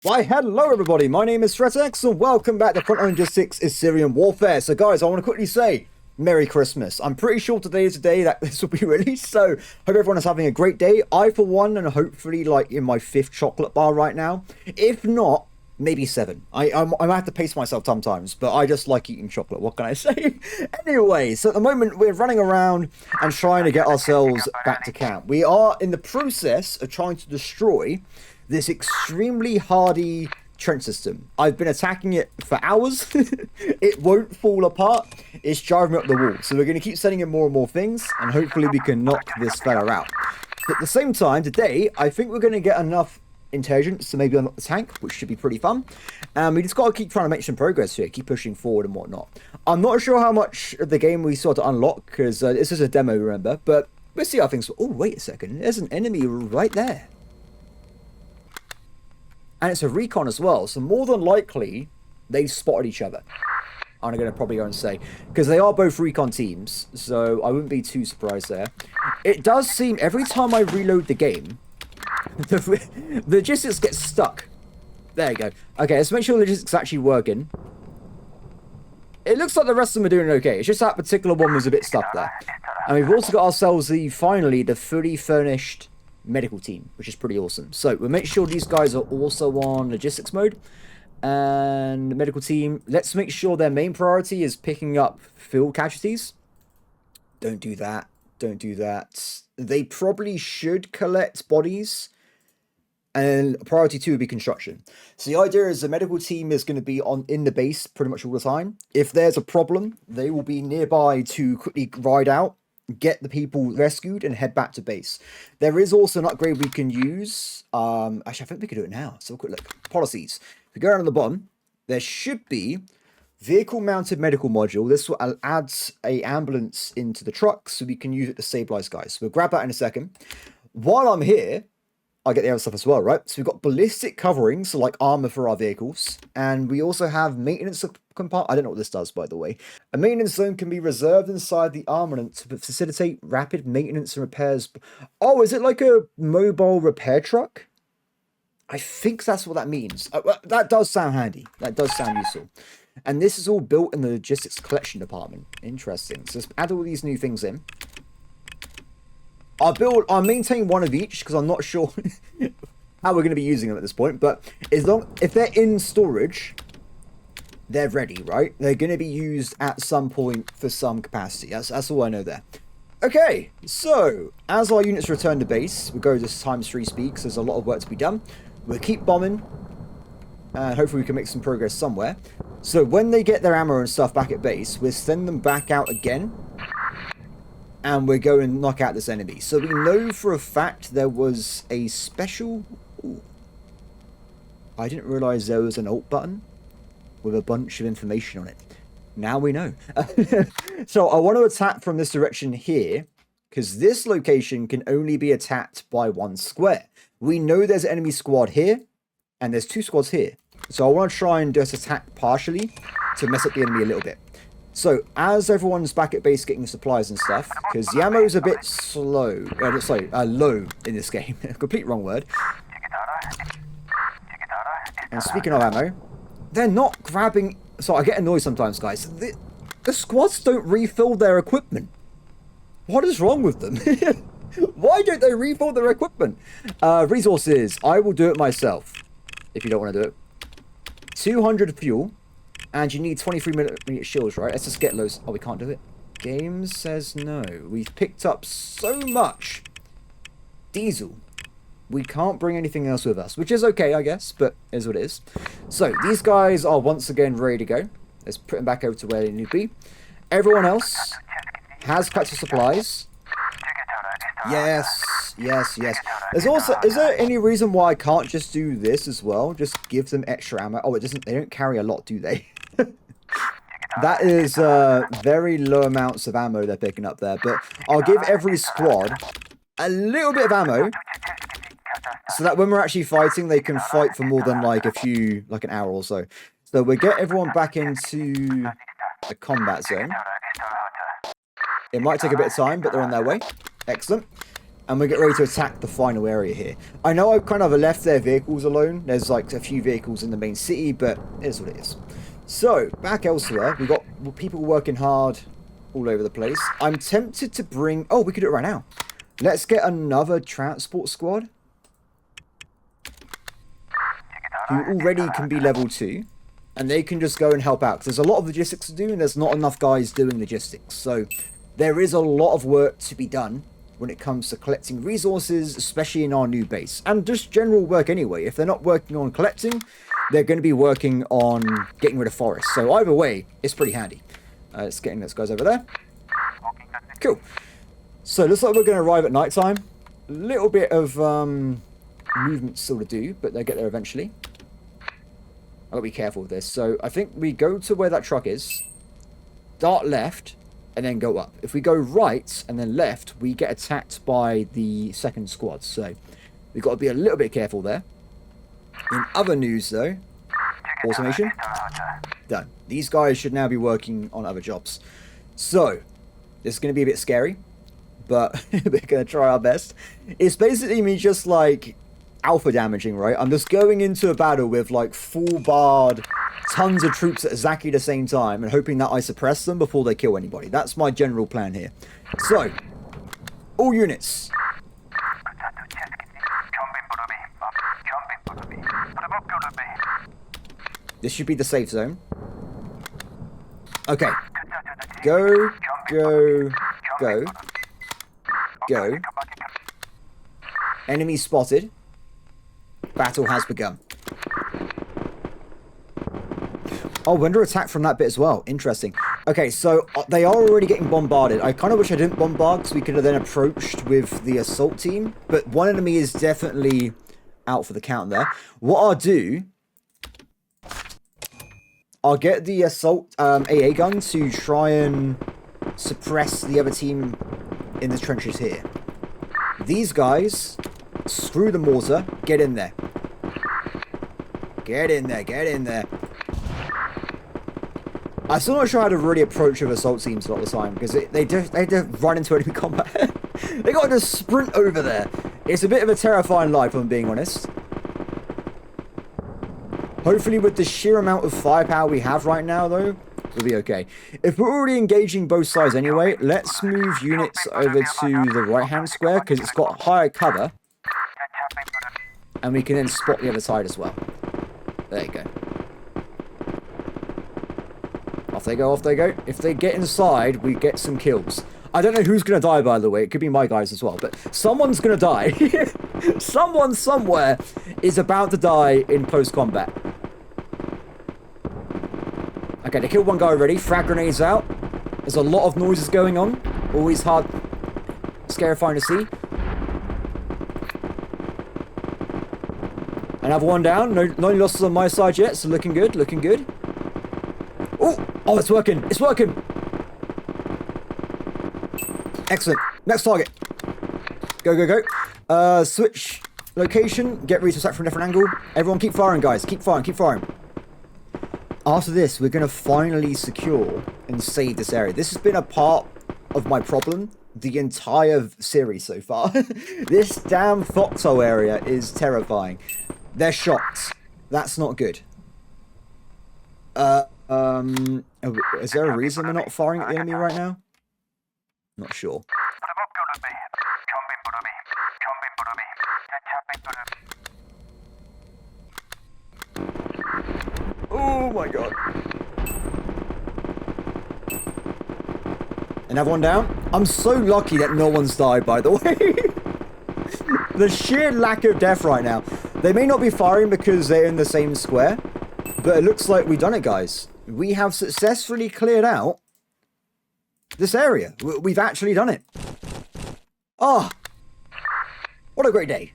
Why, hello everybody, my name is Threatxtra and welcome back to Frontline Logistics Isarian Warfare. So guys, I want to quickly say, Merry Christmas. I'm pretty sure today is the day that this will be released, so hope everyone is having a great day. I, for one, and hopefully like in my 5th chocolate bar right now. If not, maybe 7. I might have to pace myself sometimes, but I just like eating chocolate, what can I say? Anyway, so at the moment we're running around and trying to get ourselves back to camp. We are in the process of trying to destroy this extremely hardy trench system. I've been attacking it for hours. It won't fall apart. It's driving me up the wall. So we're going to keep sending in more and more things, and hopefully we can knock this fella out. But at the same time, today, I think we're going to get enough intelligence to maybe unlock the tank, which should be pretty fun. And we just got to keep trying to make some progress here, keep pushing forward and whatnot. I'm not sure how much of the game we saw to unlock, because this is a demo, remember, but we'll see how things... Oh, wait a second. There's an enemy right there. And it's a recon as well, so more than likely, they spotted each other. I'm going to probably go and say. Because they are both recon teams, so I wouldn't be too surprised there. It does seem, every time I reload the game, the logistics get stuck. There you go. Okay, let's make sure the logistics actually working. It looks like the rest of them are doing okay. It's just that particular one was a bit stuck there. And we've also got ourselves, finally, the fully furnished medical team, which is pretty awesome. So we'll make sure these guys are also on logistics mode. And the medical team, let's make sure their main priority is picking up field casualties. Don't do that. Don't do that. They probably should collect bodies. And priority 2 would be construction. So the idea is the medical team is going to be in the base pretty much all the time. If there's a problem, they will be nearby to quickly ride out, get the people rescued, and head back to base. There is also an upgrade we can use. Actually, I think we could do it now. So a quick look. Policies. If we go down to the bottom, there should be vehicle-mounted medical module. This will add a ambulance into the truck, so we can use it to stabilize guys. So we'll grab that in a second. While I'm here, I get the other stuff as well, right? So we've got ballistic coverings, so like armor for our vehicles. And we also have maintenance compartment. I don't know what this does, by the way. A maintenance zone can be reserved inside the armament to facilitate rapid maintenance and repairs. Oh, is it like a mobile repair truck? I think that's what that means. That does sound handy. That does sound useful. And this is all built in the logistics collection department. Interesting. So let's add all these new things in. I'll maintain one of each because I'm not sure how we're going to be using them at this point. But if they're in storage, they're ready, right? They're going to be used at some point for some capacity. That's all I know there. Okay, so as our units return to base, we go to ×3 speed because there's a lot of work to be done. We'll keep bombing, and hopefully we can make some progress somewhere. So when they get their ammo and stuff back at base, we'll send them back out again. And we're going to knock out this enemy. So we know for a fact there was a special... Ooh. I didn't realize there was an alt button with a bunch of information on it. Now we know. So I want to attack from this direction here, because this location can only be attacked by one square. We know there's an enemy squad here, and there's 2 squads here. So I want to try and just attack partially to mess up the enemy a little bit. So, as everyone's back at base getting supplies and stuff, because the ammo is a bit low in this game. Complete wrong word. And speaking of ammo, they're not grabbing... So, I get annoyed sometimes, guys. The squads don't refill their equipment. What is wrong with them? Why don't they refill their equipment? Resources. I will do it myself, if you don't want to do it. 200 fuel. And you need 23-minute shields, right? Let's just get those. Oh, we can't do it. Game says no. We've picked up so much diesel. We can't bring anything else with us, which is okay, I guess, but is what it is. So, these guys are once again ready to go. Let's put them back over to where they need to be. Everyone else has packs of supplies. Yes, yes, yes. There's also... Is there any reason why I can't just do this as well? Just give them extra ammo. Oh, it doesn't... They don't carry a lot, do they? That is very low amounts of ammo they're picking up there. But I'll give every squad a little bit of ammo, so that when we're actually fighting, they can fight for more than like an hour or so. So we'll get everyone back into the combat zone. It might take a bit of time, but they're on their way. Excellent. And we get ready to attack the final area here. I know I've kind of left their vehicles alone. There's like a few vehicles in the main city, but it is what it is. So, back elsewhere, we've got people working hard all over the place. I'm tempted to bring... Oh, we could do it right now. Let's get another transport squad. Who already can be level 2. And they can just go and help out. Because there's a lot of logistics to do, and there's not enough guys doing logistics. So, there is a lot of work to be done when it comes to collecting resources, especially in our new base. And just general work anyway. If they're not working on collecting, they're going to be working on getting rid of forests. So either way, it's pretty handy. It's getting those guys over there. Cool. So looks like we're going to arrive at night time. A little bit of movement still to do, but they'll get there eventually. I've got to be careful with this. So I think we go to where that truck is, dart left, and then go up. If we go right and then left, we get attacked by the second squad. So we've got to be a little bit careful there. In other news, though, automation done. These guys should now be working on other jobs. So this is going to be a bit scary, but we're going to try our best. It's basically me just like alpha damaging, right? I'm just going into a battle with like full barred, tons of troops at exactly the same time and hoping that I suppress them before they kill anybody. That's my general plan here. So, all units. This should be the safe zone. Okay. Go, go, go. Go. Enemy spotted. Battle has begun. Oh, we're under attack from that bit as well. Interesting. Okay, so they are already getting bombarded. I kind of wish I didn't bombard because we could have then approached with the assault team. But one enemy is definitely out for the count there. What I'll do... I'll get the assault AA gun to try and suppress the other team in the trenches here. These guys, screw the mortar, get in there. Get in there, get in there. I'm still not sure how to really approach with assault teams a lot of the time, because they just run into enemy combat. They gotta just sprint over there. It's a bit of a terrifying life, if I'm being honest. Hopefully with the sheer amount of firepower we have right now, though, we'll be okay. If we're already engaging both sides anyway, let's move units over to the right-hand square, because it's got higher cover. And we can then spot the other side as well. There you go. Off they go, off they go. If they get inside, we get some kills. I don't know who's going to die, by the way. It could be my guys as well. But someone's going to die. Someone somewhere is about to die in close combat. Okay, they killed one guy already. Frag grenades out. There's a lot of noises going on. Always hard, scarifying to see. Another one down. No losses on my side yet, so looking good, looking good. Oh, it's working. It's working. Excellent. Next target. Go, go, go. Switch location. Get ready to attack from a different angle. Everyone keep firing, guys. Keep firing, keep firing. After this, we're going to finally secure and save this area. This has been a part of my problem the entire series so far. This damn foxhole area is terrifying. They're shocked. That's not good. Is there a reason we're not firing at the enemy right now? Not sure. Oh my god. Another one down. I'm so lucky that no one's died, by the way. The sheer lack of death right now. They may not be firing because they're in the same square, but it looks like we've done it, guys. We have successfully cleared out this area. We've actually done it. Oh, what a great day.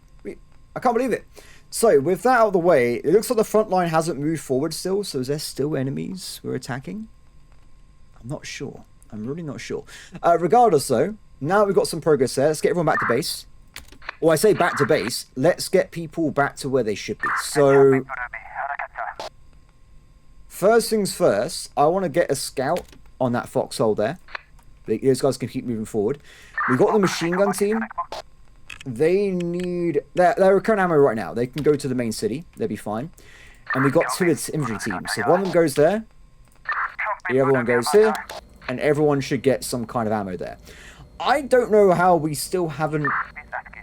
I can't believe it. So, with that out of the way, it looks like the front line hasn't moved forward still, so is there still enemies we're attacking? I'm not sure. I'm really not sure. Regardless, though, now we've got some progress there. Let's get everyone back to base. Well, I say back to base. Let's get people back to where they should be. So, first things first, I want to get a scout on that foxhole there. Those guys can keep moving forward. We've got the machine gun team. They need... They're current ammo right now. They can go to the main city. They'll be fine. And we've got 2 infantry teams. So one of them goes there. The other one goes here. And everyone should get some kind of ammo there. I don't know how we still haven't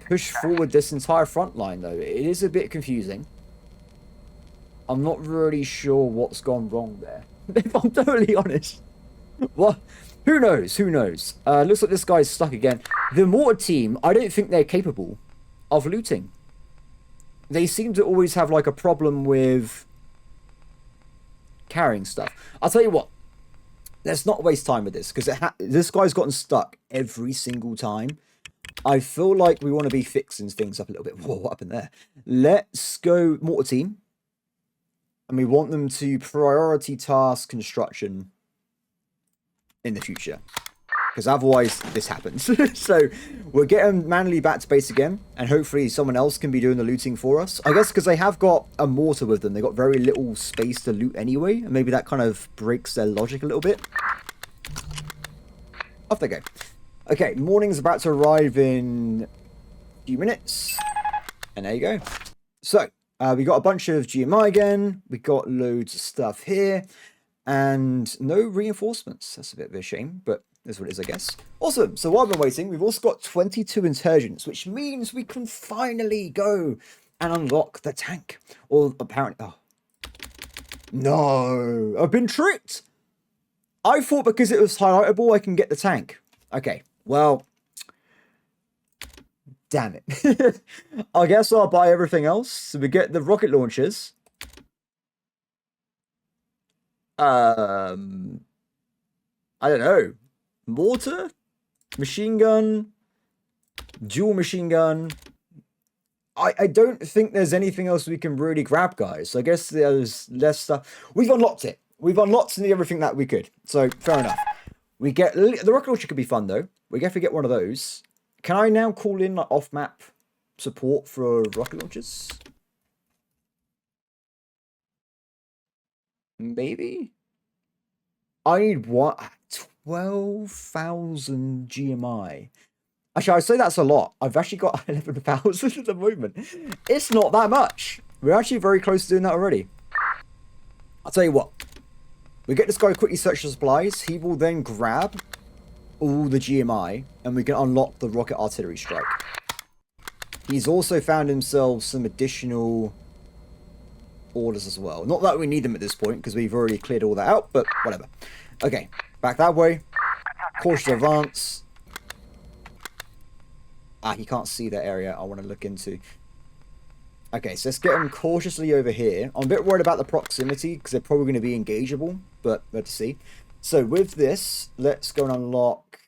pushed forward this entire front line, though. It is a bit confusing. I'm not really sure what's gone wrong there. If I'm totally honest. What? Who knows? Who knows? Looks like this guy's stuck again. The mortar team, I don't think they're capable of looting. They seem to always have, like, a problem with carrying stuff. I'll tell you what. Let's not waste time with this, because this guy's gotten stuck every single time. I feel like we want to be fixing things up a little bit. Whoa, what happened there? Let's go mortar team. And we want them to priority task construction in the future. Because otherwise, this happens. So, we'll get them manually back to base again. And hopefully someone else can be doing the looting for us. I guess because they have got a mortar with them. They've got very little space to loot anyway. And maybe that kind of breaks their logic a little bit. Off they go. Okay, morning's about to arrive in a few minutes. And there you go. So, we got a bunch of GMI again. We got loads of stuff here. And no reinforcements. That's a bit of a shame, but that's what it is, I guess. Awesome. So while I've been waiting, we've also got 22 insurgents, which means we can finally go and unlock the tank. Or apparently... Oh. No. I've been tricked. I thought because it was highlightable, I can get the tank. Okay. Well... Damn it. I guess I'll buy everything else. So we get the rocket launchers. I don't know. Mortar? Machine gun? Dual machine gun? I don't think there's anything else we can really grab, guys. So I guess there's less stuff. We've unlocked it. We've unlocked everything that we could. So, fair enough. We get... The rocket launcher could be fun, though. We have to get one of those. Can I now call in, like, off-map support for rocket launchers? Maybe? I need what? 12,000 GMI. Actually, I'd say that's a lot. I've actually got 11,000 at the moment. It's not that much. We're actually very close to doing that already. I'll tell you what. We get this guy to quickly search the supplies. He will then grab all the GMI, and we can unlock the rocket artillery strike. He's also found himself some additional orders as well. Not that we need them at this point, because we've already cleared all that out, but whatever. Okay, back that way. Cautious advance. Ah, he can't see that area I want to look into. Okay, so let's get him cautiously over here. I'm a bit worried about the proximity, because they're probably going to be engageable, but let's see. So with this, let's go and unlock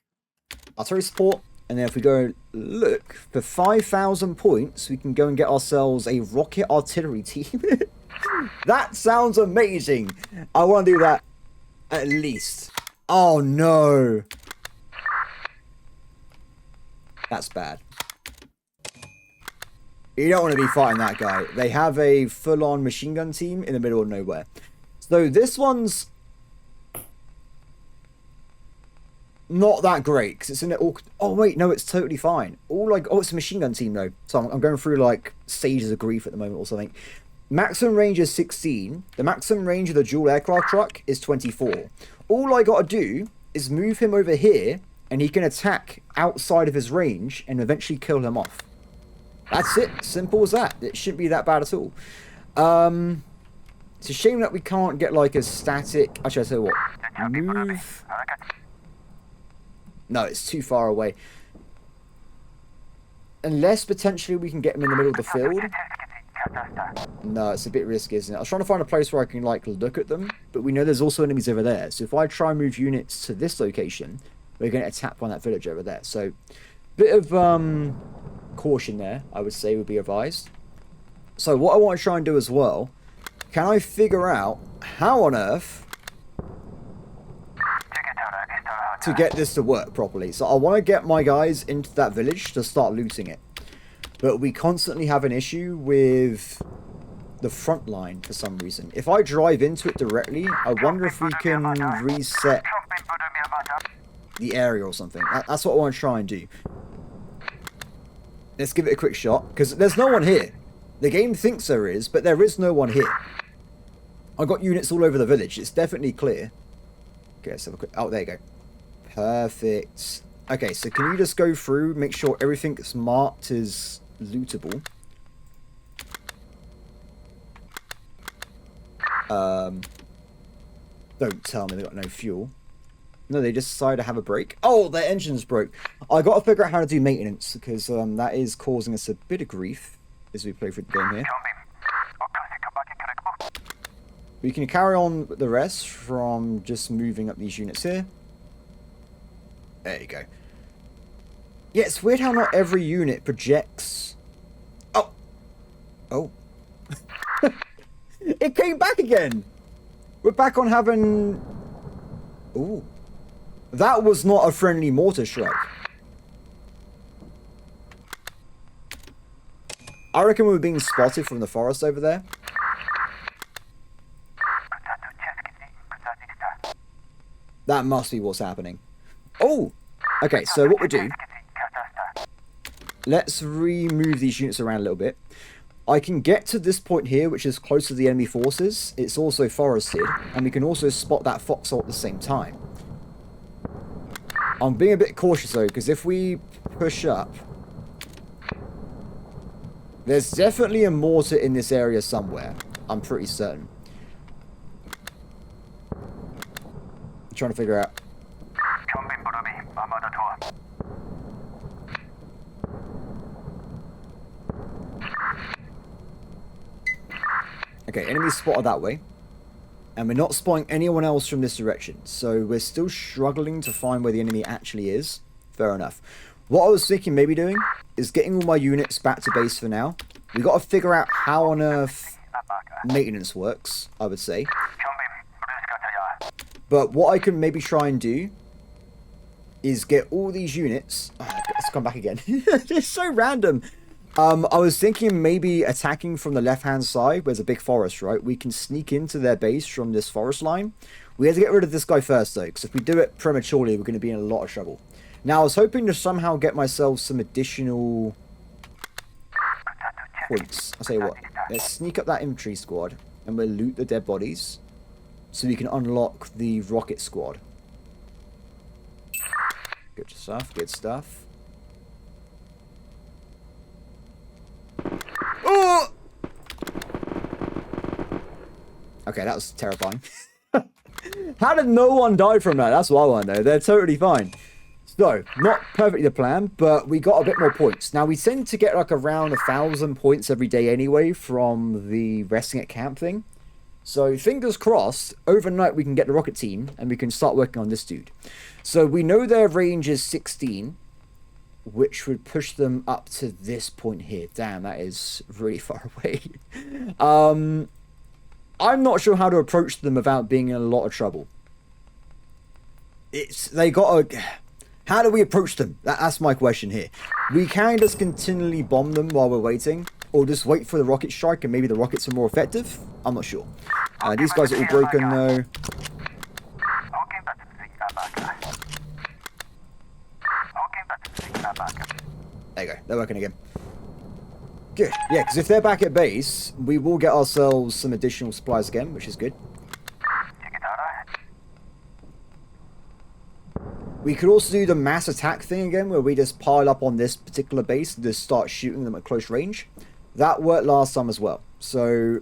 artillery support. And then if we go look, for 5,000 points, we can go and get ourselves a rocket artillery team. That sounds amazing. I want to do that at least. Oh no. That's bad. You don't want to be fighting that guy. They have a full-on machine gun team in the middle of nowhere. So this one's not that great because it's in it all. Oh wait, no, it's totally fine. It's a machine gun team though. So I'm going through like stages of grief at the moment or something. Maximum range is 16. The maximum range of the dual aircraft truck is 24. All I gotta do is move him over here, and he can attack outside of his range and eventually kill him off. That's it. Simple as that. It shouldn't be that bad at all. It's a shame that we can't get like a static... Actually, I'll tell you what. Move... No, it's too far away. Unless potentially we can get him in the middle of the field. No, it's a bit risky, isn't it? I was trying to find a place where I can like look at them, but we know there's also enemies over there. So if I try and move units to this location, we're going to attack on that village over there. So, bit of caution there, I would say, would be advised. So what I want to try and do as well, can I figure out how on earth to get this to work properly? So I want to get my guys into that village to start looting it. But we constantly have an issue with the front line for some reason. If I drive into it directly, I wonder if we can reset the area or something. That's what I want to try and do. Let's give it a quick shot, because there's no one here. The game thinks there is, but there is no one here. I got units all over the village. It's definitely clear. Okay, let's have a quick... Oh, there you go. Perfect. Okay, so can you just go through, make sure everything that's marked is lootable? Don't tell me they got no fuel. No, they just decided to have a break. Oh, their engine's broke. I got to figure out how to do maintenance, because that is causing us a bit of grief as we play through the game here. We can carry on with the rest from just moving up these units here. There you go. Yeah, it's weird how not every unit projects... Oh! Oh. It came back again! We're back on having... Ooh. That was not a friendly mortar strike. I reckon we were being spotted from the forest over there. That must be what's happening. Oh! Okay, so what we do... Let's remove these units around a little bit. I can get to this point here, which is close to the enemy forces. It's also forested, and we can also spot that foxhole at the same time. I'm being a bit cautious though, because if we push up... There's definitely a mortar in this area somewhere. I'm pretty certain. I'm trying to figure out... Okay, enemy spotted that way. And we're not spotting anyone else from this direction. So we're still struggling to find where the enemy actually is. Fair enough. What I was thinking maybe doing is getting all my units back to base for now. We got to figure out how on earth maintenance works, I would say. But what I can maybe try and do is get all these units... Oh, let's come back again. It's so random. I was thinking maybe attacking from the left-hand side, where there's a big forest, right? We can sneak into their base from this forest line. We have to get rid of this guy first, though, because if we do it prematurely, we're going to be in a lot of trouble. Now, I was hoping to somehow get myself some additional points. I'll tell you what. Let's sneak up that infantry squad, and we'll loot the dead bodies, so we can unlock the rocket squad. Good stuff, good stuff. Oh! Okay, that was terrifying. How did no one die from that? That's what I want to know. They're totally fine. So, not perfectly the plan, but we got a bit more points. Now, we tend to get like around 1,000 points every day anyway from the resting at camp thing. So, fingers crossed, overnight we can get the rocket team and we can start working on this dude. So, we know their range is 16, which would push them up to this point here. Damn, that is really far away. I'm not sure how to approach them without being in a lot of trouble. They got a... How do we approach them? That's my question here. We can just continually bomb them while we're waiting, or just wait for the rocket strike and maybe the rockets are more effective. I'm not sure. These guys are all broken though. There you go. They're working again. Good. Yeah, because if they're back at base, we will get ourselves some additional supplies again, which is good. We could also do the mass attack thing again, where we just pile up on this particular base and just start shooting them at close range. That worked last time as well. So,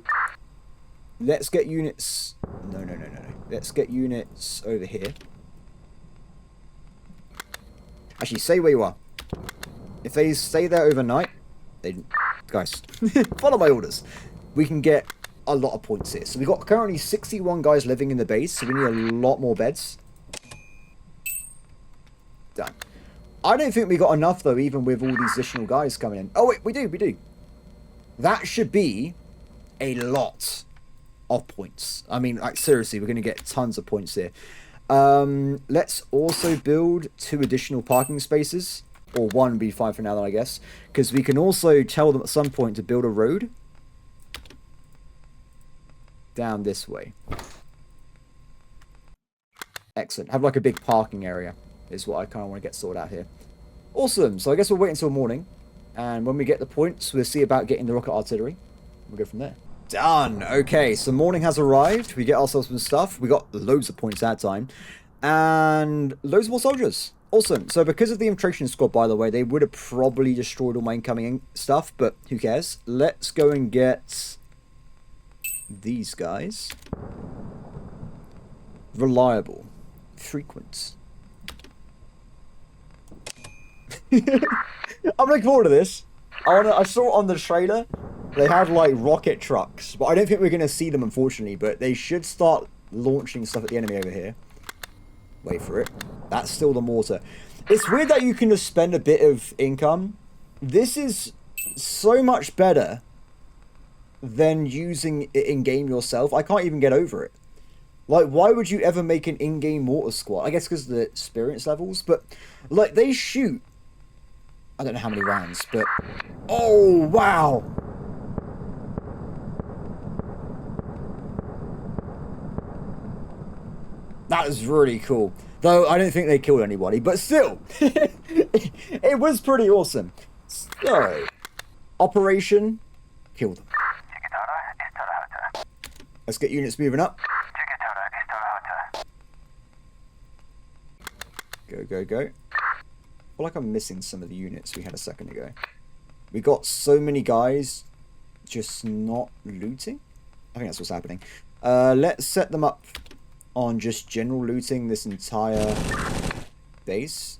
let's get units... No. Let's get units over here. Actually, stay where you are. If they stay there overnight, they... Guys, follow my orders. We can get a lot of points here. So we've got currently 61 guys living in the base, so we need a lot more beds. Done. I don't think we got enough, though, even with all these additional guys coming in. Oh, wait, we do. That should be a lot of points. I mean, like, seriously, we're going to get tons of points here. Let's also build 2 additional parking spaces. Or 1 would be fine for now, then, I guess. Because we can also tell them at some point to build a road down this way. Excellent. Have like a big parking area is what I kind of want to get sorted out here. Awesome. So I guess we'll wait until morning. And when we get the points, we'll see about getting the rocket artillery. We'll go from there. Done. Okay, so morning has arrived. We get ourselves some stuff. We got loads of points that time. And loads more soldiers. Awesome. So because of the infiltration squad, by the way, they would have probably destroyed all my incoming stuff, but who cares? Let's go and get these guys. Reliable. Frequent. I'm looking forward to this. I saw it on the trailer. They had like rocket trucks, but I don't think we're going to see them, unfortunately. But they should start launching stuff at the enemy over here. Wait for it. That's still the mortar. It's weird that you can just spend a bit of income. This is so much better than using it in-game yourself. I can't even get over it. Like, why would you ever make an in-game mortar squad? I guess because of the experience levels, but like they shoot. I don't know how many rounds, but oh wow. That was really cool. Though I don't think they killed anybody, but still, it was pretty awesome. So, Operation Kill them. Let's get units moving up. Go, go, go. I feel like I'm missing some of the units we had a second ago. We got so many guys just not looting. I think that's what's happening. Let's set them up on just general looting this entire base.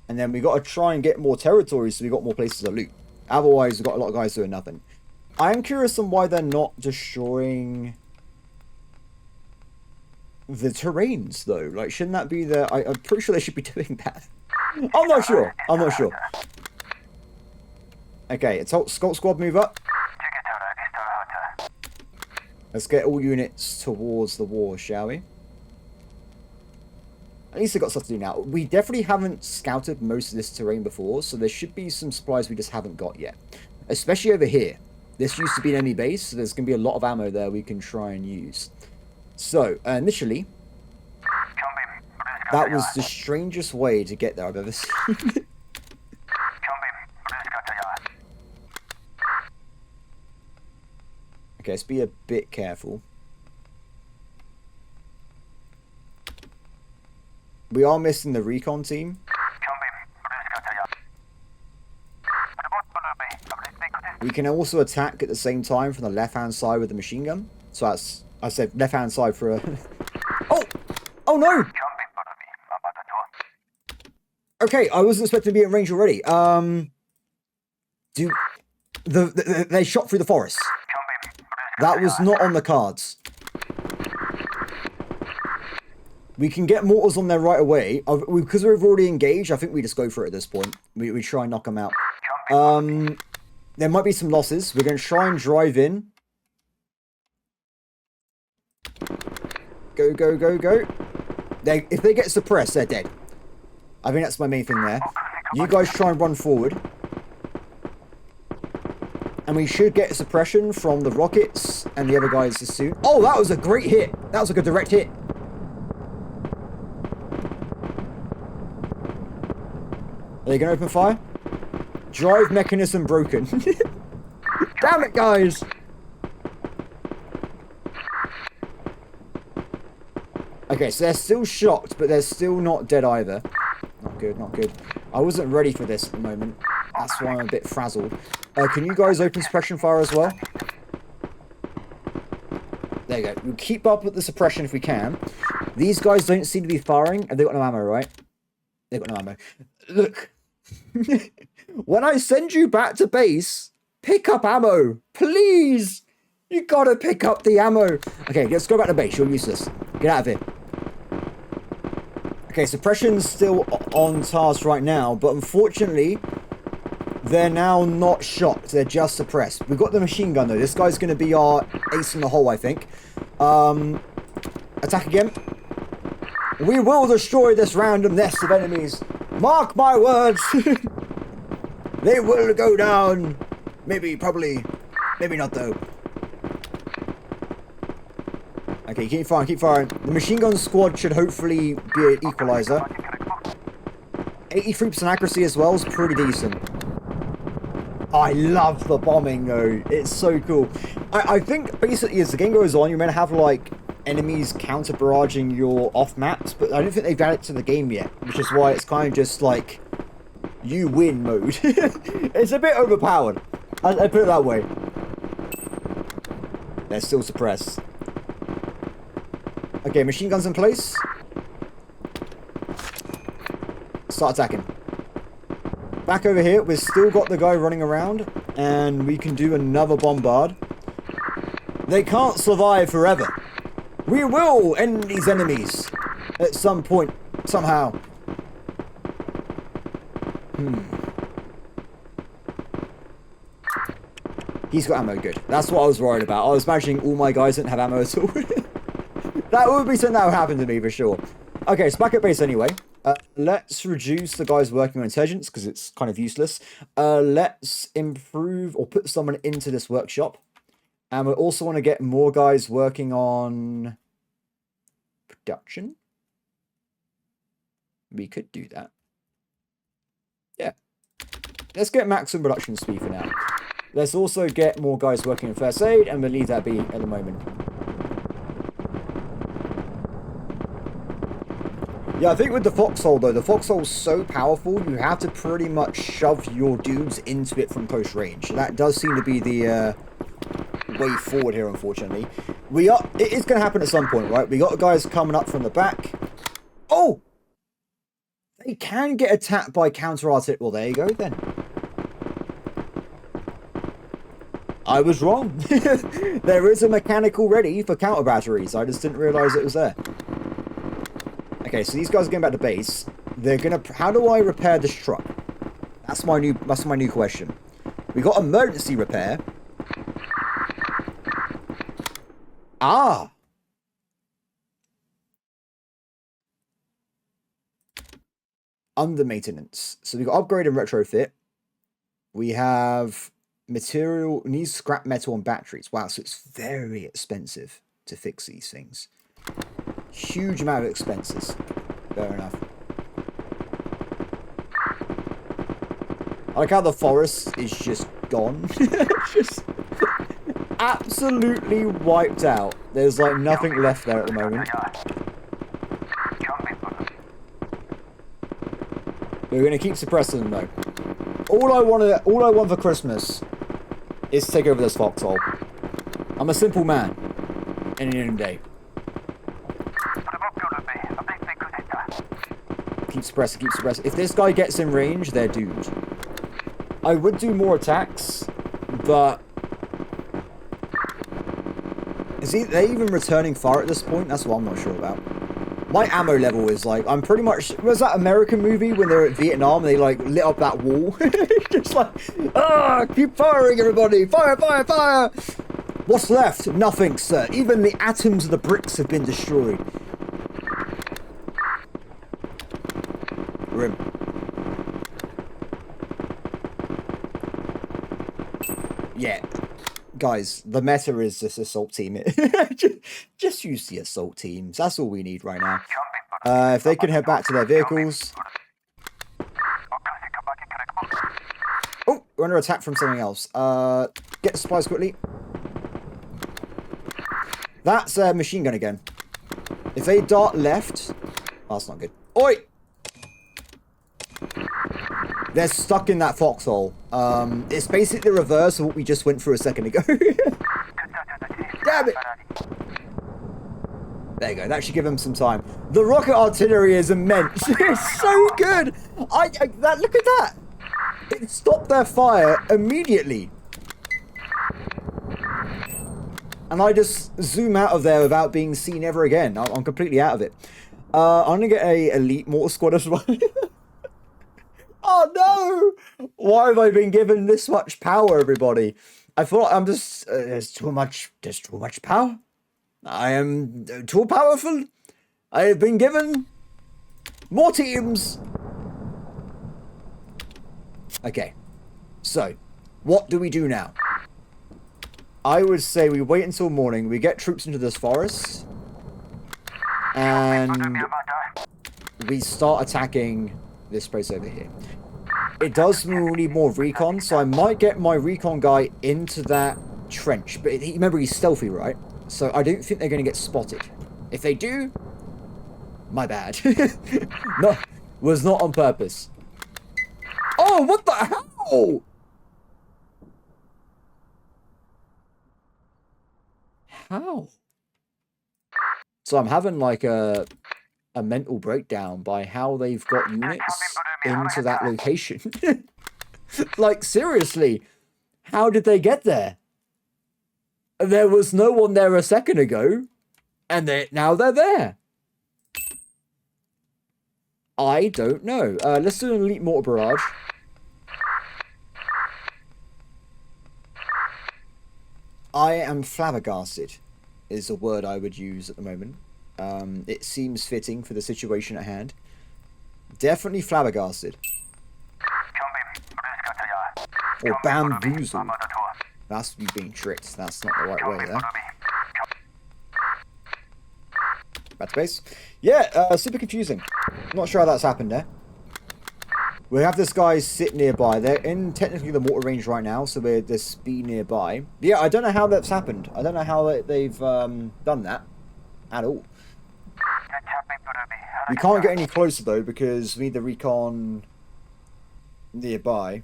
And then we got to try and get more territories so we got more places to loot. Otherwise, we've got a lot of guys doing nothing. I am curious on why they're not destroying the terrains, though. Like, shouldn't that be the... I'm pretty sure they should be doing that. I'm not sure. I'm not sure. Okay, Assault Squad move up. Let's get all units towards the war, shall we? At least I got stuff to do now. We definitely haven't scouted most of this terrain before, so there should be some supplies we just haven't got yet. Especially over here. This used to be an enemy base, so there's going to be a lot of ammo there we can try and use. So, initially, that was the strangest way to get there I've ever seen. Okay, let's be a bit careful. We are missing the recon team. We can also attack at the same time from the left-hand side with the machine gun. So that's... I said left-hand side for a... Oh! Oh, no! Okay, I wasn't expecting to be in range already. They shot through the forest. That was not on the cards. We can get mortars on there right away. Because we've already engaged, I think we just go for it at this point. We try and knock them out. There might be some losses. We're going to try and drive in. Go, go, go, go. If they get suppressed, they're dead. I think that's my main thing there. You guys try and run forward. And we should get suppression from the rockets and the other guys as soon. Oh, that was a great hit. That was like a direct hit. Are they going to open fire? Drive mechanism broken. Damn it, guys. Okay, so they're still shocked, but they're still not dead either. Not good, not good. I wasn't ready for this at the moment. That's why I'm a bit frazzled. Can you guys open suppression fire as well? There you go. We'll keep up with the suppression if we can. These guys don't seem to be firing. Have they got no ammo, right? They've got no ammo. Look. When I send you back to base, pick up ammo. Please. You gotta pick up the ammo. Okay, let's go back to base. You're useless. Get out of here. Okay, suppression's still on task right now, but unfortunately, they're now not shot. They're just suppressed. We've got the machine gun, though. This guy's going to be our ace in the hole, I think. Attack again. We will destroy this random nest of enemies. Mark my words. They will go down. Maybe, probably. Maybe not, though. Okay, keep firing, keep firing. The machine gun squad should hopefully be an equalizer. 83% accuracy as well is pretty decent. I love the bombing though. It's so cool. I think basically as the game goes on, you're meant to have like enemies counter barraging your off maps, but I don't think they've added it to the game yet, which is why it's kind of just like you win mode. It's a bit overpowered. I put it that way. They're still suppressed. Okay, machine guns in place. Start attacking. Back over here, we've still got the guy running around, and we can do another bombard. They can't survive forever. We will end these enemies at some point, somehow. He's got ammo, good. That's what I was worried about. I was imagining all my guys didn't have ammo at all. That would be something that would happen to me for sure. Okay, so back at base anyway. Let's reduce the guys working on intelligence because it's kind of useless. Let's improve or put someone into this workshop. And we also want to get more guys working on production. We could do that. Yeah. Let's get maximum production speed for now. Let's also get more guys working in first aid, and we'll leave that be at the moment. Yeah, I think with the foxhole though, the foxhole's so powerful, you have to pretty much shove your dudes into it from close range. That does seem to be the way forward here, unfortunately. It is going to happen at some point, right? We got guys coming up from the back. Oh! They can get attacked by counter-artillery. Well, there you go then. I was wrong. There is a mechanical ready for counter batteries. I just didn't realize it was there. Okay, so these guys are going back to base. They're gonna. How do I repair this truck? That's my new question. We got emergency repair. Ah. Under maintenance. So we got upgrade and retrofit. We have material, needs scrap metal and batteries. Wow, so it's very expensive to fix these things. Huge amount of expenses. Fair enough. I like how the forest is just gone. Just absolutely wiped out. There's like nothing left there at the moment. We're gonna keep suppressing them though. All I want for Christmas is to take over this foxhole. I'm a simple man. In the end of the day. Keep suppressing, keep suppressing. If this guy gets in range, they're doomed. I would do more attacks, but is they even returning fire at this point? That's what I'm not sure about. My ammo level is like, I'm pretty much, was that American movie when they were at Vietnam and they like lit up that wall? Just like, keep firing everybody, fire, fire, fire. What's left? Nothing, sir. Even the atoms of the bricks have been destroyed. Grim. Yeah. Guys, the meta is this assault team. just use the assault teams. That's all we need right now. If they can head back to their vehicles. Oh, we're under attack from something else. Get the supplies quickly. That's a machine gun again. If they dart left... Oh, that's not good. Oi! They're stuck in that foxhole. It's basically the reverse of what we just went through a second ago. Damn it! There you go. That should give them some time. The rocket artillery is immense. It's so good. Look at that. It stopped their fire immediately. And I just zoom out of there without being seen ever again. I'm completely out of it. I'm going to get a elite mortar squad as well. Oh no! Why have I been given this much power, everybody? I thought I'm just... there's too much power. I am too powerful. I have been given more teams. Okay. So, what do we do now? I would say we wait until morning, we get troops into this forest, and we start attacking this place over here. It does mean we'll need more recon, so I might get my recon guy into that trench. But remember, he's stealthy, right? So I don't think they're going to get spotted. If they do, my bad. No, was not on purpose. Oh, what the hell? How? So I'm having like a mental breakdown by how they've got units into that location. Like, seriously, how did they get there? There was no one there a second ago, and now they're there. I don't know. Let's do an elite mortar barrage. I am flabbergasted, is a word I would use at the moment. It seems fitting for the situation at hand. Definitely flabbergasted. Or bamboozled. That's you being tricked. That's not the right way there. Back to base. Yeah, super confusing. Not sure how that's happened there. We have this guy sit nearby. They're in technically the mortar range right now, so we're just be nearby. Yeah, I don't know how that's happened. I don't know how they've done that at all. We can't get any closer though because we need the recon nearby.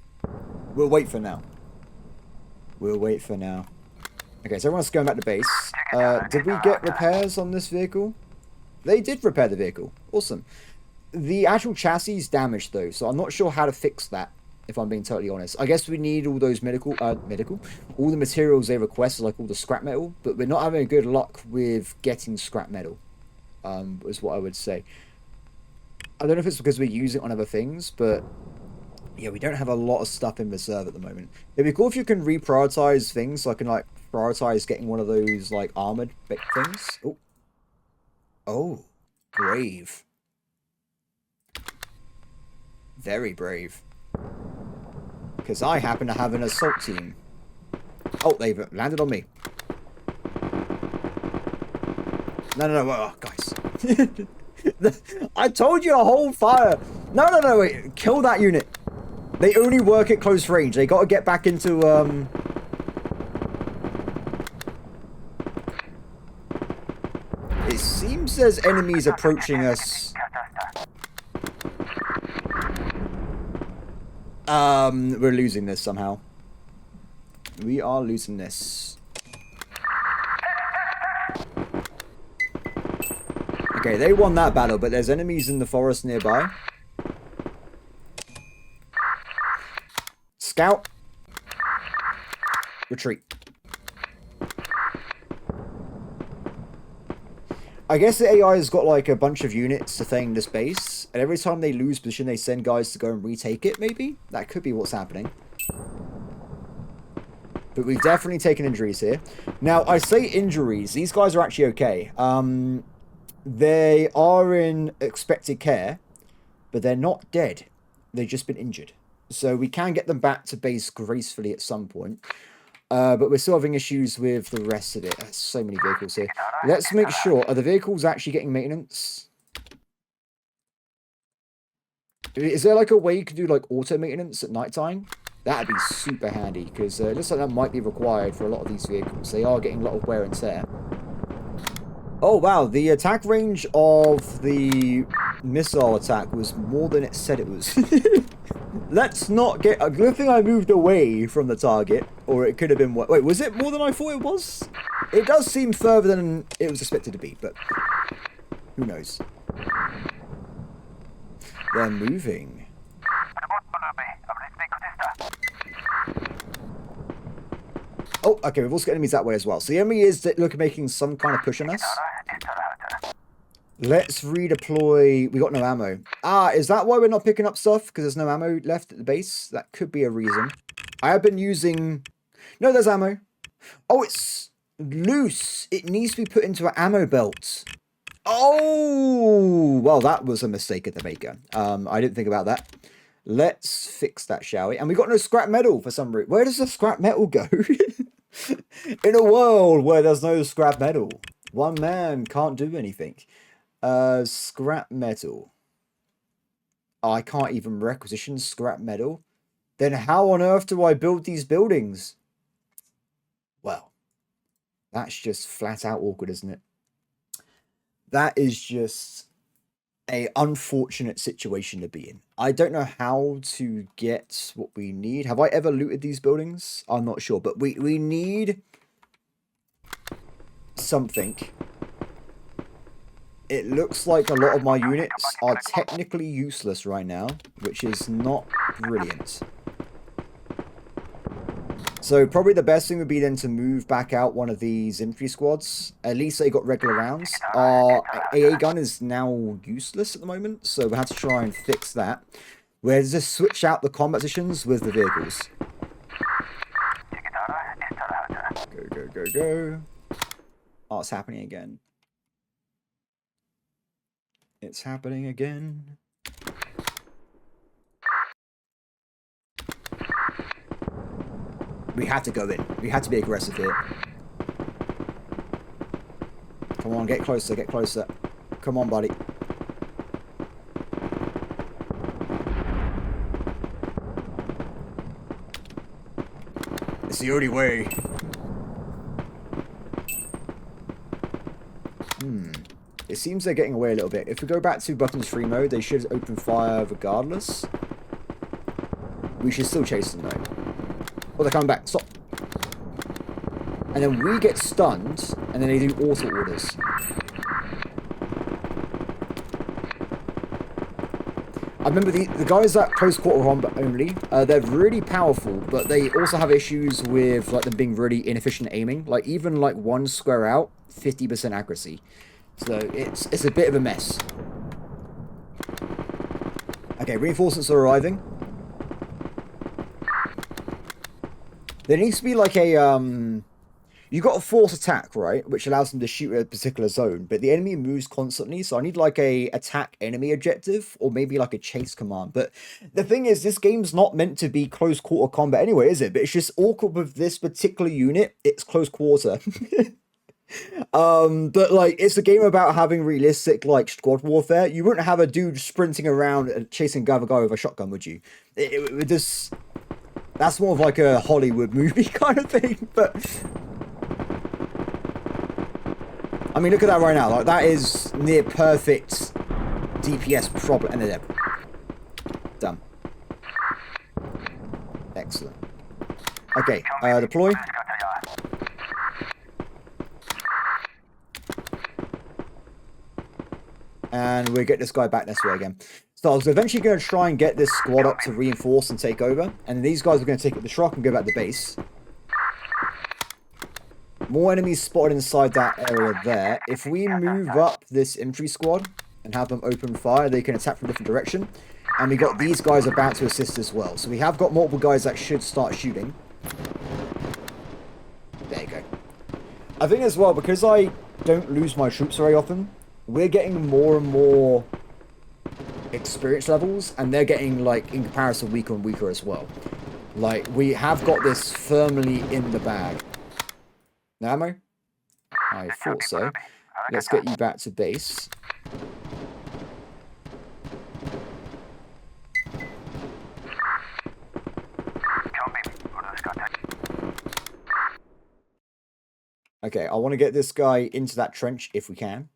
We'll wait for now. We'll wait for now. Okay, so everyone's going back to base. Did we get repairs on this vehicle? They did repair the vehicle. Awesome. The actual chassis is damaged though, so I'm not sure how to fix that, if I'm being totally honest. I guess we need all those all the materials they request, like all the scrap metal, but we're not having good luck with getting scrap metal, is what I would say. I don't know if it's because we're using it on other things, but yeah, we don't have a lot of stuff in reserve at the moment. It'd be cool if you can reprioritize things, so I can like prioritize getting one of those like armored things. Oh. Oh, brave. Very brave. Because I happen to have an assault team. Oh, they've landed on me. No, oh, guys. I told you to hold fire. No, wait. Kill that unit. They only work at close range. They got to get back into, It seems there's enemies approaching us. We're losing this somehow. We are losing this. Okay, they won that battle, but there's enemies in the forest nearby. Scout. Retreat. I guess the AI has got like a bunch of units to thing this base, and every time they lose position, they send guys to go and retake it, maybe? That could be what's happening. But we've definitely taken injuries here. Now, I say injuries. These guys are actually okay. They are in expected care, but they're not dead. They've just been injured. So we can get them back to base gracefully at some point. But we're still having issues with the rest of it. There's so many vehicles here. Let's make sure. Are the vehicles actually getting maintenance? Is there like a way you can do like auto maintenance at nighttime? That'd be super handy, because it looks like that might be required for a lot of these vehicles. They are getting a lot of wear and tear. Oh wow, the attack range of the missile attack was more than it said it was. Let's not get... A good thing I moved away from the target, or it could have been... Wait, was it more than I thought it was? It does seem further than it was expected to be, but who knows? They're moving. Oh, okay, we've also got enemies that way as well. So the enemy is making some kind of push on us. Let's redeploy. We got no ammo. Ah, is that why we're not picking up stuff? Because there's no ammo left at the base? That could be a reason. I have been using... No, there's ammo. Oh, it's loose. It needs to be put into an ammo belt. Oh! Well, that was a mistake at the maker. I didn't think about that. Let's fix that, shall we? And we got no scrap metal for some reason. Where does the scrap metal go? In a world where there's no scrap metal, one man can't do anything. Scrap metal. I can't even requisition scrap metal. Then how on earth do I build these buildings? Well, that's just flat out awkward, isn't it? That is just a unfortunate situation to be in. I don't know how to get what we need. Have I ever looted these buildings? I'm not sure, but we need something. It looks like a lot of my units are technically useless right now, which is not brilliant. So probably the best thing would be then to move back out one of these infantry squads. At least they got regular rounds. Our AA gun is now useless at the moment, so we have to try and fix that. We'll just switch out the combat positions with the vehicles. Go, go, go, go. Oh, it's happening again. It's happening again. We had to go in. We had to be aggressive here. Come on, get closer, get closer. Come on, buddy. It's the only way. It seems they're getting away a little bit. If we go back to buttons free mode, they should open fire regardless. We should still chase them though. Oh, they're coming back. Stop. And then we get stunned, and then they do auto orders. I remember the guys that close quarter combat only, they're really powerful, but they also have issues with like them being really inefficient aiming. Like even like one square out, 50% accuracy. So it's a bit of a mess. Okay, reinforcements are arriving. There needs to be like a you got a force attack, right, which allows them to shoot at a particular zone, but the enemy moves constantly, so I need like a attack enemy objective, or maybe like a chase command. But the thing is, this game's not meant to be close quarter combat anyway, is it? But it's just awkward with this particular unit. It's close quarter. But like it's a game about having realistic like squad warfare. You wouldn't have a dude sprinting around and chasing a guy with a shotgun, would you? It would just, that's more of like a Hollywood movie kind of thing. But I mean, look at that right now. Like that is near perfect DPS problem. And they're dead. Done. Excellent. Okay, deploy. And we'll get this guy back this way again. So I was eventually going to try and get this squad up to reinforce and take over. And these guys are going to take up the truck and go back to base. More enemies spotted inside that area there. If we move up this infantry squad and have them open fire, they can attack from a different direction. And we got these guys about to assist as well. So we have got multiple guys that should start shooting. There you go. I think as well, because I don't lose my troops very often, we're getting more and more experience levels, and they're getting, like, in comparison, weaker and weaker as well. Like, we have got this firmly in the bag. No ammo? I thought so. Let's get you back to base. Okay, I want to get this guy into that trench if we can.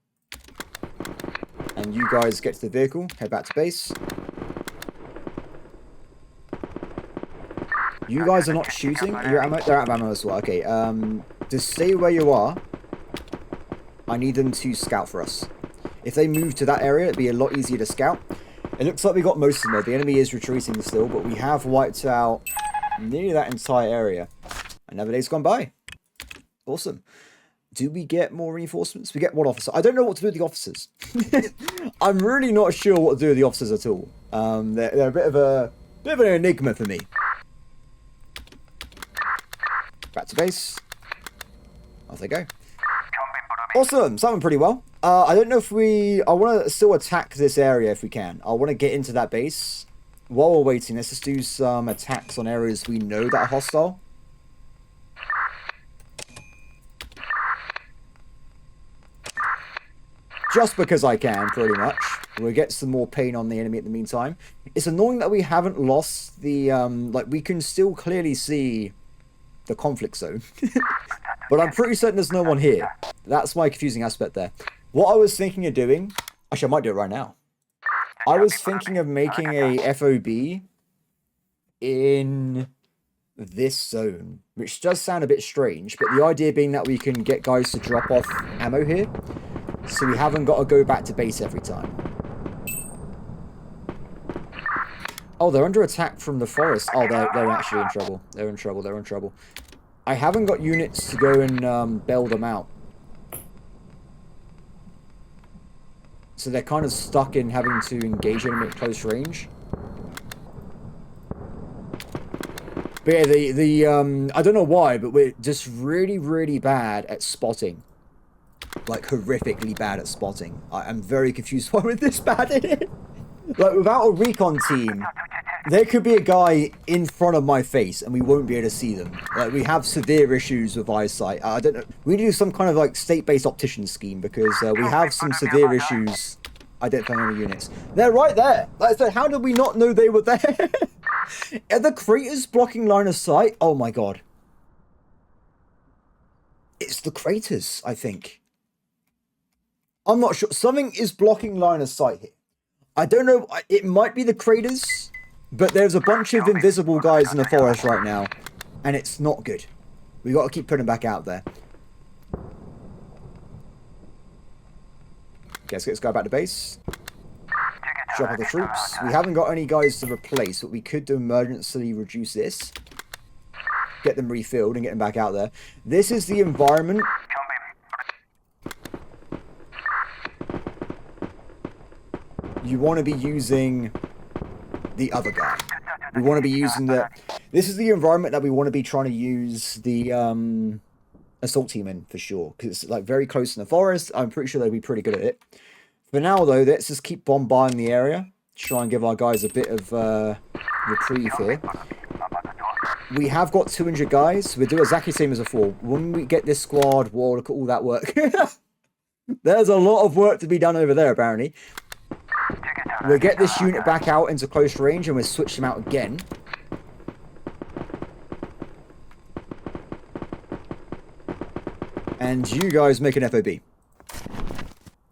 And you guys get to the vehicle, head back to base. You guys are not shooting? Are you ammo? They're out of ammo as well. Okay, just stay where you are. I need them to scout for us. If they move to that area, it'd be a lot easier to scout. It looks like we got most of them. The enemy is retreating still, but we have wiped out nearly that entire area. Another day's gone by. Awesome. Do we get more reinforcements? We get one officer. I don't know what to do with the officers. I'm really not sure what to do with the officers at all. They're a bit of an enigma for me. Back to base. Off they go. Awesome. Something pretty well. I don't know if I want to still attack this area if we can. I want to get into that base. While we're waiting, let's just do some attacks on areas we know that are hostile. Just because I can, pretty much. We'll get some more pain on the enemy in the meantime. It's annoying that we haven't lost the, like, we can still clearly see the conflict zone. But I'm pretty certain there's no one here. That's my confusing aspect there. What I was thinking of doing... Actually, I might do it right now. I was thinking of making a FOB in this zone, which does sound a bit strange, but the idea being that we can get guys to drop off ammo here, so we haven't got to go back to base every time. Oh, they're under attack from the forest. Oh, they're actually in trouble. They're in trouble. They're in trouble. I haven't got units to go and bail them out. So they're kind of stuck in having to engage enemy at close range. But yeah, I don't know why, but we're just really, really bad at spotting. Like, horrifically bad at spotting. I'm very confused why we're this bad at it. Like, without a recon team, there could be a guy in front of my face and we won't be able to see them. Like, we have severe issues with eyesight. I don't know. We need to do some kind of, like, state-based optician scheme because we have some severe issues identifying enemy units. They're right there. Like I said, how did we not know they were there? Are the craters blocking line of sight? Oh my god. It's the craters, I think. I'm not sure. Something is blocking line of sight here. I don't know. It might be the craters, but there's a bunch of invisible guys in the forest right now, and it's not good. We got to keep putting them back out there. Okay, let's get this guy back to base. Drop off the troops. We haven't got any guys to replace, but we could do emergency reduce this. Get them refilled and get them back out there. This is the environment. You want to be using the other guy. We want to be using the... This is the environment that we want to be trying to use the assault team in, for sure. Because it's like very close in the forest. I'm pretty sure they'll be pretty good at it. For now, though, let's just keep bombarding the area. Try and give our guys a bit of reprieve here. We have got 200 guys. We'll do exactly the same as before. When we get this squad, whoa, look at all that work. There's a lot of work to be done over there, apparently. We'll get this unit back out into close range and we'll switch them out again. And you guys make an FOB.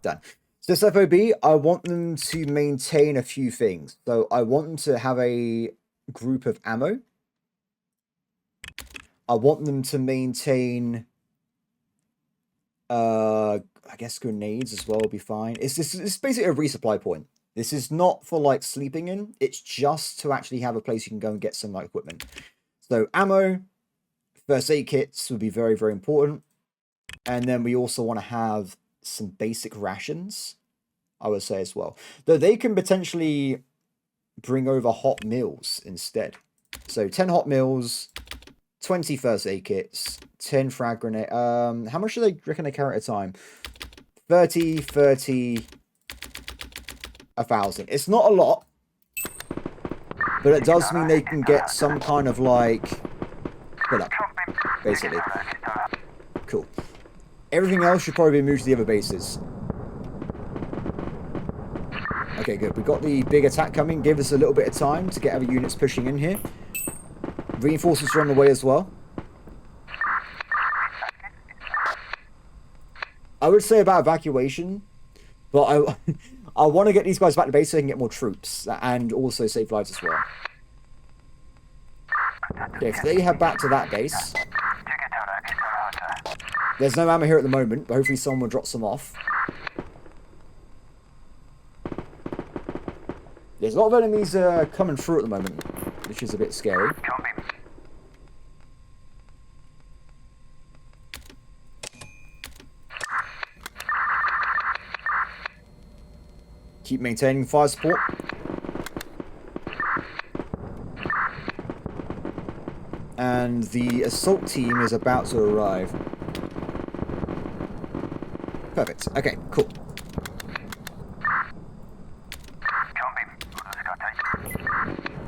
Done. So this FOB, I want them to maintain a few things. So I want them to have a group of ammo. I want them to maintain, I guess grenades as well will be fine. It's basically a resupply point. This is not for like sleeping in. It's just to actually have a place you can go and get some like equipment. So ammo, first aid kits would be very, very important. And then we also want to have some basic rations, I would say as well. Though they can potentially bring over hot meals instead. So 10 hot meals, 20 first aid kits, 10 frag grenade. How much do they reckon they carry at a time? 30, 30, 1,000. It's not a lot, but it does mean they can get some kind of like fill up, basically. Cool. Everything else should probably be moved to the other bases. Okay, good. We've got the big attack coming. Give us a little bit of time to get other units pushing in here. Reinforcements are on the way as well. I would say about evacuation, but I want to get these guys back to base so they can get more troops and also save lives as well. Okay, if they head back to that base... There's no ammo here at the moment, but hopefully someone will drop some off. There's a lot of enemies coming through at the moment, which is a bit scary. Keep maintaining fire support. And the assault team is about to arrive. Perfect. Okay, cool.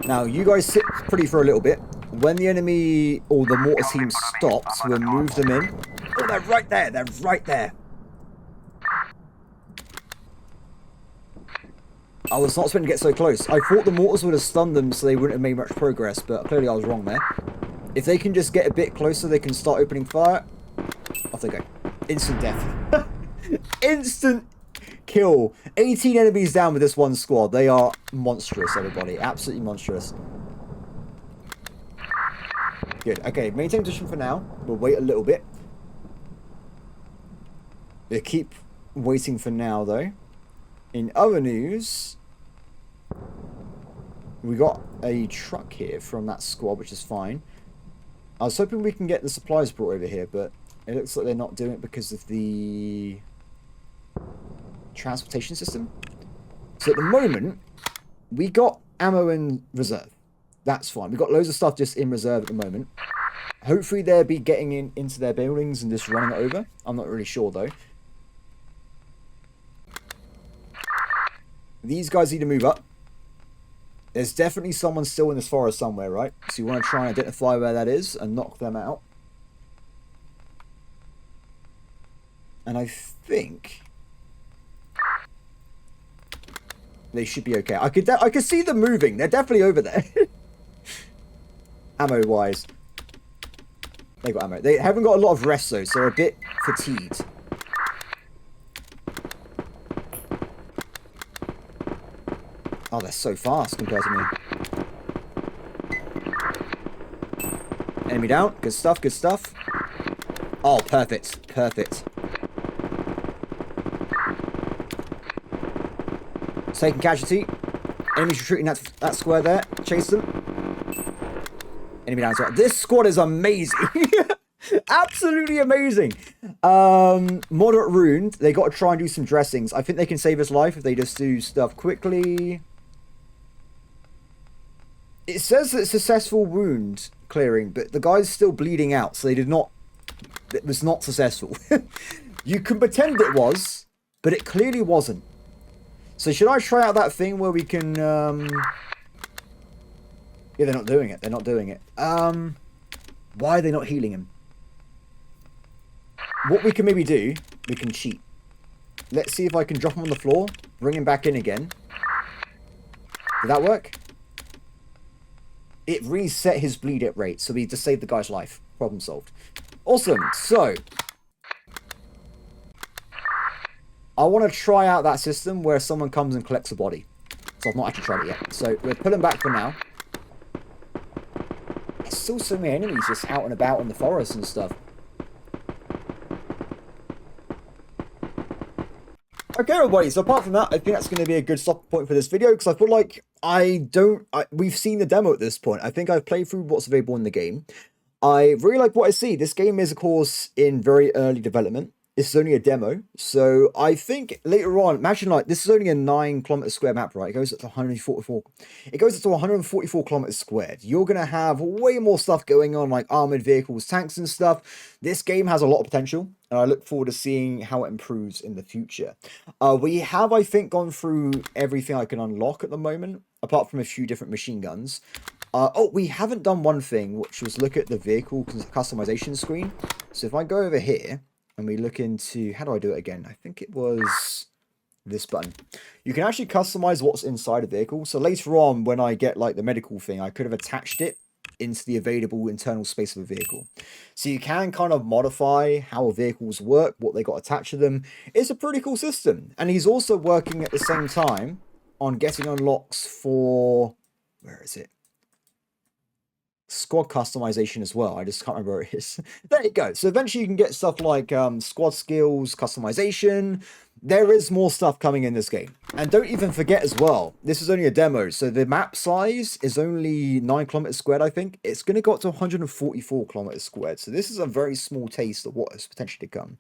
Now, you guys sit pretty for a little bit. When the enemy or the mortar team stops, we'll move them in. Oh, they're right there. They're right there. I was not expecting to get so close. I thought the mortars would have stunned them so they wouldn't have made much progress, but clearly I was wrong there. If they can just get a bit closer, they can start opening fire. Off they go. Instant death. Instant kill. 18 enemies down with this one squad. They are monstrous, everybody. Absolutely monstrous. Good. Okay, maintain position for now. We'll wait a little bit. We'll keep waiting for now, though. In other news, we got a truck here from that squad, which is fine. I was hoping we can get the supplies brought over here, but it looks like they're not doing it because of the transportation system. So at the moment, we got ammo in reserve. That's fine. We've got loads of stuff just in reserve at the moment. Hopefully they'll be getting into their buildings and just running it over. I'm not really sure, though. These guys need to move up. There's definitely someone still in this forest somewhere, right? So you want to try and identify where that is and knock them out. And I think they should be okay. I could see them moving. They're definitely over there. Ammo-wise. They got ammo. They haven't got a lot of rest, though, so they're a bit fatigued. Oh, they're so fast compared to me. Enemy down. Good stuff, good stuff. Oh, perfect. Perfect. Taking casualty. Enemies retreating that square there. Chase them. Enemy down as well. This squad is amazing. Absolutely amazing. Moderate wound. They got to try and do some dressings. I think they can save his life if they just do stuff quickly. It says that successful wound clearing, but the guy's still bleeding out, so they did not... It was not successful. You can pretend it was, but it clearly wasn't. So should I try out that thing where we can... Yeah, they're not doing it. They're not doing it. Why are they not healing him? What we can maybe do, we can cheat. Let's see if I can drop him on the floor, bring him back in again. Did that work? It reset his bleed it rate, so we just saved the guy's life. Problem solved. Awesome. So, I want to try out that system where someone comes and collects a body. So I've not actually tried it yet. So we're pulling back for now. There's still so many enemies just out and about in the forest and stuff. Okay, everybody, so apart from that, I think that's going to be a good stop point for this video, because I feel like we've seen the demo at this point. I think I've played through what's available in the game. I really like what I see. This game is, of course, in very early development. This is only a demo, so I think later on, imagine like, this is only a 9-kilometer square map, right? It goes up to 144. It goes up to 144 kilometers squared. You're going to have way more stuff going on, like armored vehicles, tanks and stuff. This game has a lot of potential, and I look forward to seeing how it improves in the future. We have, I think, gone through everything I can unlock at the moment, apart from a few different machine guns. Oh, we haven't done one thing, which was look at the vehicle customization screen. So if I go over here, and we look into, how do I do it again? I think it was this button. You can actually customize what's inside a vehicle. So later on, when I get like the medical thing, I could have attached it into the available internal space of a vehicle. So you can kind of modify how vehicles work, what they got attached to them. It's a pretty cool system. And he's also working at the same time on getting unlocks for, where is it? Squad customization as well. I just can't remember where it is. There you go. So eventually you can get stuff like squad skills, customization. There is more stuff coming in this game. And don't even forget as well, this is only a demo. So the map size is only 9 kilometers squared, I think. It's going to go up to 144 kilometers squared. So this is a very small taste of what is potentially to come.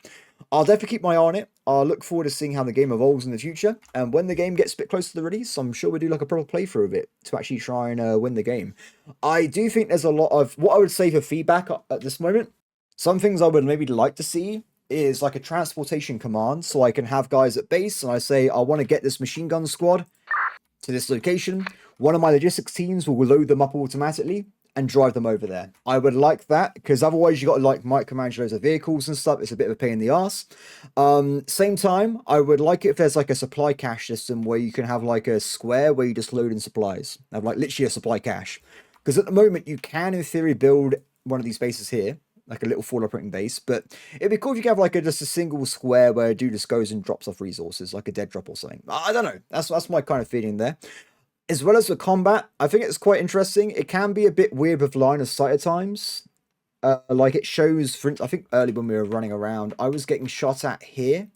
I'll definitely keep my eye on it. I'll look forward to seeing how the game evolves in the future. And when the game gets a bit closer to the release, I'm sure we'll do like a proper playthrough of it to actually try and win the game. I do think there's a lot of, what I would say for feedback at this moment, some things I would maybe like to see is like a transportation command, so I can have guys at base and I say, I want to get this machine gun squad to this location. One of my logistics teams will load them up automatically, and drive them over there. I would like that, because otherwise you got to like micromanage loads of vehicles and stuff. It's a bit of a pain in the ass. Same time, I would like it if there's like a supply cache system where you can have like a square where you just load in supplies. Have like literally a supply cache. Because at the moment you can in theory build one of these bases here, like a little full operating base, but it'd be cool if you could have like just a single square where a dude just goes and drops off resources, like a dead drop or something. I don't know. That's my kind of feeling there. As well as the combat, I think it's quite interesting. It can be a bit weird with line of sight at times. Like it shows, I think early when we were running around, I was getting shot at here.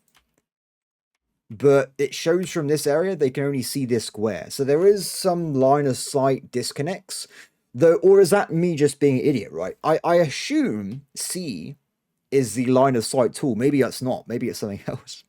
But it shows from this area, they can only see this square. So there is some line of sight disconnects. Though, or is that me just being an idiot, right? I assume C is the line of sight tool. Maybe that's not. Maybe it's something else.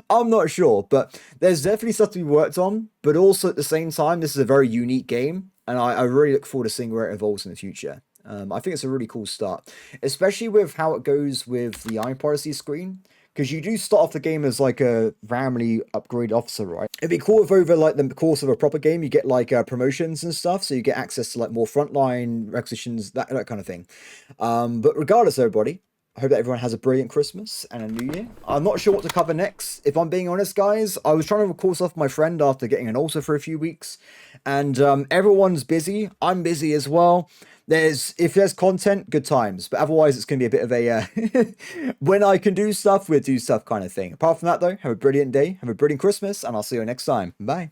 I'm not sure, but there's definitely stuff to be worked on. But also at the same time, this is a very unique game, and I really look forward to seeing where it evolves in the future. I think it's a really cool start, especially with how it goes with the Iron Piracy screen. Because you do start off the game as like a randomly upgraded officer, right? It'd be cool if over like the course of a proper game, you get like promotions and stuff. So you get access to like more frontline requisitions, that kind of thing. But regardless, everybody, I hope that everyone has a brilliant Christmas and a New Year. I'm not sure what to cover next. If I'm being honest, guys, I was trying to record stuff with my friend after getting an ulcer for a few weeks. And everyone's busy. I'm busy as well. If there's content, good times. But otherwise, it's going to be a bit of a when I can do stuff, we'll do stuff kind of thing. Apart from that, though, have a brilliant day. Have a brilliant Christmas. And I'll see you next time. Bye.